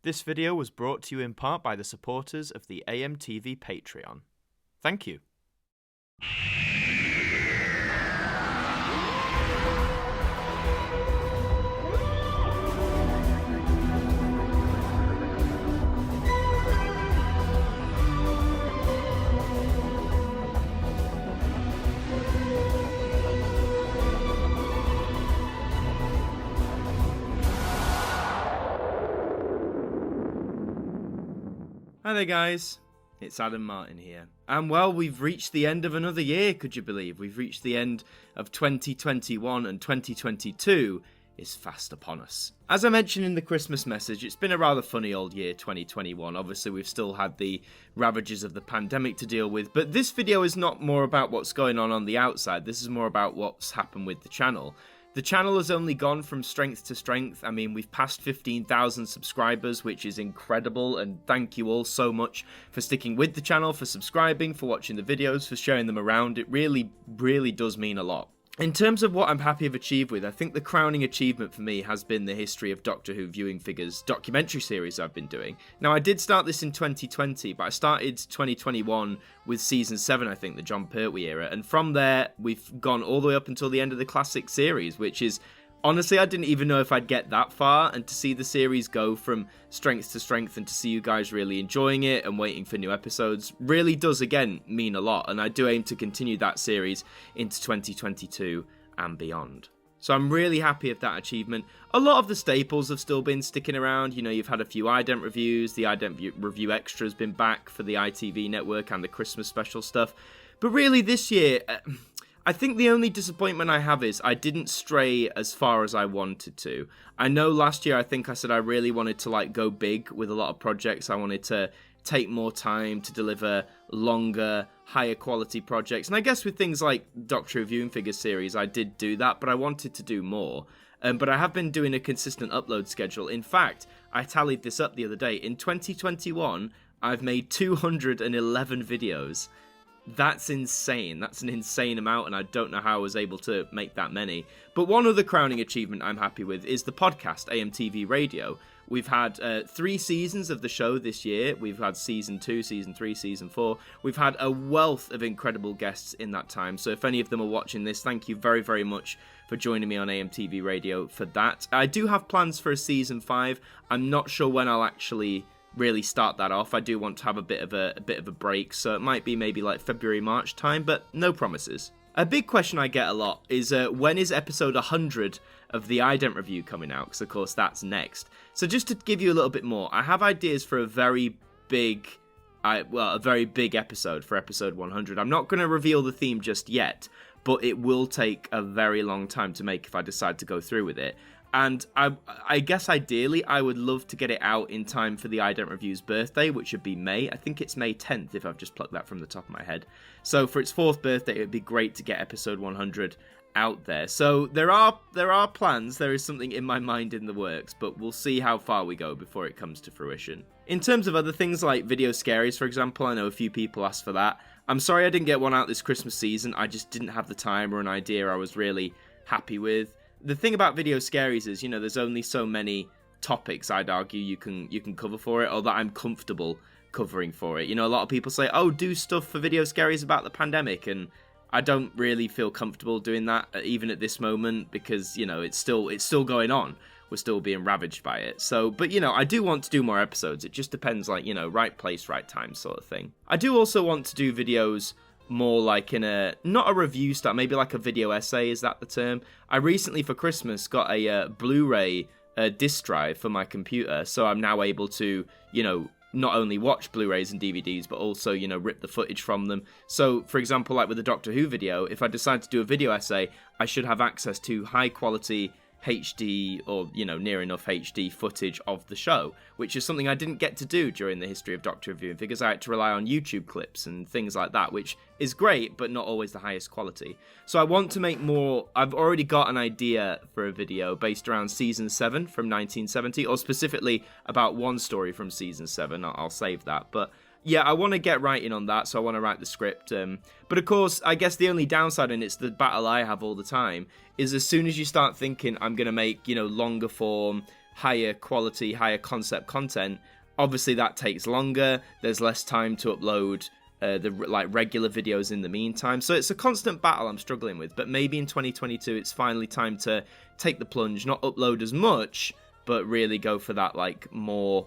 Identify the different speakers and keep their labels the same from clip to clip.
Speaker 1: This video was brought to you in part by the supporters of the AMTV Patreon. Thank you. Hi there guys, it's Martyn here. And well, we've reached the end of another year, could you believe? We've reached the end of 2021 and 2022 is fast upon us. As I mentioned in the Christmas message, it's been a rather funny old year, 2021. Obviously, we've still had the ravages of the pandemic to deal with, but this video is not more about what's going on the outside. This is more about what's happened with the channel. The channel has only gone from strength to strength. I mean, we've passed 15,000 subscribers, which is incredible, and thank you all so much for sticking with the channel, for subscribing, for watching the videos, for sharing them around. It really, really does mean a lot. In terms of what I'm happy I've achieved with, I think the crowning achievement for me has been the History of Doctor Who Viewing Figures documentary series I've been doing. Now, I did start this in 2020, but I started 2021 with Season 7, I think, the John Pertwee era, and from there, we've gone all the way up until the end of the classic series, which is... Honestly, I didn't even know if I'd get that far, and to see the series go from strength to strength and to see you guys really enjoying it and waiting for new episodes really does, again, mean a lot, and I do aim to continue that series into 2022 and beyond. So I'm really happy with that achievement. A lot of the staples have still been sticking around. You know, you've had a few ident reviews, the ident review extra has been back for the ITV network and the Christmas special stuff, but really this year... I think the only disappointment I have is I didn't stray as far as I wanted to. I know last year I think I said I really wanted to go big with a lot of projects. I wanted to take more time to deliver longer, higher quality projects. And I guess with things like Doctor Who Viewing Figures series, I did do that, but I wanted to do more. But I have been doing a consistent upload schedule. In fact, I tallied this up the other day. In 2021, I've made 211 videos. That's insane. That's an insane amount, and I don't know how I was able to make that many. But one other crowning achievement I'm happy with is the podcast, AMTV Radio. We've had 3 seasons of the show this year. We've had Season 2, Season 3, Season 4. We've had a wealth of incredible guests in that time. So if any of them are watching this, thank you very, very much for joining me on AMTV Radio for that. I do have plans for a Season 5. I'm not sure when I'll actually... really start that off. I do want to have a bit of a break, so it might be maybe like February, March time, but no promises. A big question I get a lot is when is episode 100 of the ident review coming out? Because of course that's next. So just to give you a little bit more, I have ideas for a very big episode for episode 100. I'm not going to reveal the theme just yet, but it will take a very long time to make if I decide to go through with it. And I guess ideally, I would love to get it out in time for the ident Review's birthday, which would be May. I think it's May 10th, if I've just plucked that from the top of my head. So for its 4th birthday, it would be great to get episode 100 out there. So there are plans. There is something in my mind in the works, but we'll see how far we go before it comes to fruition. In terms of other things like video scaries, for example, I know a few people asked for that. I'm sorry I didn't get one out this Christmas season. I just didn't have the time or an idea I was really happy with. The thing about video scaries is, you know, there's only so many topics, I'd argue, you can cover for it, or that I'm comfortable covering for it. You know, a lot of people say, oh, do stuff for video scaries about the pandemic, and I don't really feel comfortable doing that, even at this moment, because, you know, it's still going on. We're still being ravaged by it. So, but, you know, I do want to do more episodes. It just depends, like, you know, right place, right time sort of thing. I do also want to do videos more like in not a review style, maybe like a video essay, is that the term? I recently for Christmas got a Blu-ray disc drive for my computer, so I'm now able to, you know, not only watch Blu-rays and DVDs, but also, you know, rip the footage from them. So, for example, like with the Doctor Who video, if I decide to do a video essay, I should have access to high quality HD or, you know, near enough HD footage of the show, which is something I didn't get to do during the History of Doctor Who Viewing Figures. I had to rely on YouTube clips and things like that, which is great, but not always the highest quality. So I want to make more. I've already got an idea for a video based around Season 7 from 1970, or specifically about one story from Season 7. I'll save that, but yeah, I want to get writing on that, so I want to write the script. But of course, I guess the only downside, and it's the battle I have all the time, is as soon as you start thinking, I'm going to make, you know, longer form, higher quality, higher concept content, obviously that takes longer. There's less time to upload the regular videos in the meantime. So it's a constant battle I'm struggling with. But maybe in 2022 it's finally time to take the plunge, not upload as much, but really go for that like more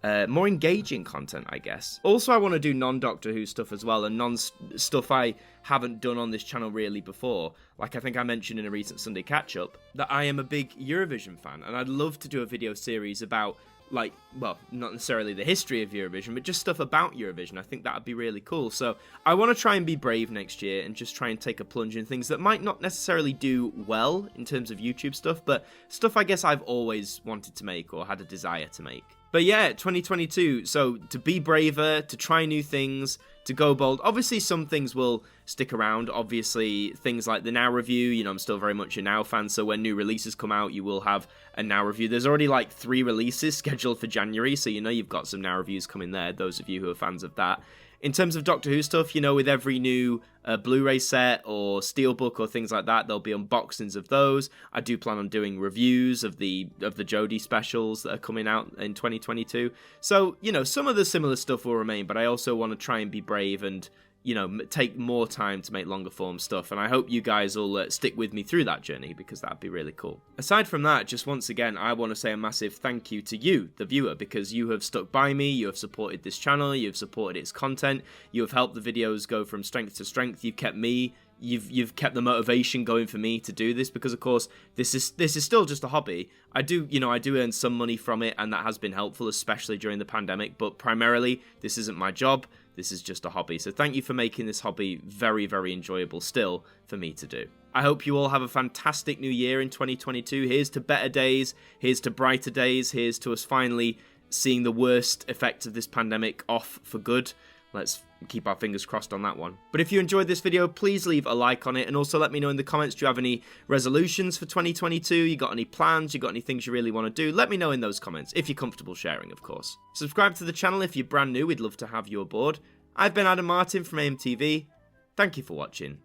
Speaker 1: engaging content, I guess. Also, I want to do non-Doctor Who stuff as well, and non-stuff I haven't done on this channel really before. Like I think I mentioned in a recent Sunday catch-up that I am a big Eurovision fan, and I'd love to do a video series about, like, well, not necessarily the history of Eurovision, but just stuff about Eurovision. I think that would be really cool. So I want to try and be brave next year and just try and take a plunge in things that might not necessarily do well in terms of YouTube stuff, but stuff I guess I've always wanted to make or had a desire to make. But yeah, 2022, so to be braver, to try new things, to go bold. Obviously, some things will stick around. Obviously, things like the Now review, you know, I'm still very much a Now fan, so when new releases come out, you will have a Now review. There's already like 3 releases scheduled for January, so you know you've got some Now reviews coming there, those of you who are fans of that. In terms of Doctor Who stuff, you know, with every new Blu-ray set or Steelbook or things like that, there'll be unboxings of those. I do plan on doing reviews of the Jodie specials that are coming out in 2022. So, you know, some of the similar stuff will remain, but I also want to try and be brave and, you know, take more time to make longer form stuff. And I hope you guys will stick with me through that journey, because that'd be really cool. Aside from that, just once again, I want to say a massive thank you to you, the viewer, because you have stuck by me, you have supported this channel, you've supported its content, you have helped the videos go from strength to strength, you've kept me, you've kept the motivation going for me to do this, because of course this is still just a hobby. I do earn some money from it, and that has been helpful, especially during the pandemic, but primarily this isn't my job. This is just a hobby. So thank you for making this hobby very, very enjoyable still for me to do. I hope you all have a fantastic new year in 2022. Here's to better days. Here's to brighter days. Here's to us finally seeing the worst effects of this pandemic off for good. Let's keep our fingers crossed on that one. But if you enjoyed this video, please leave a like on it, and also let me know in the comments, do you have any resolutions for 2022? You got any plans? You got any things you really want to do? Let me know in those comments, if you're comfortable sharing, of course. Subscribe to the channel if you're brand new. We'd love to have you aboard. I've been Adam Martyn from AMTV. Thank you for watching,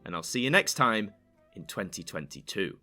Speaker 1: and I'll see you next time in 2022.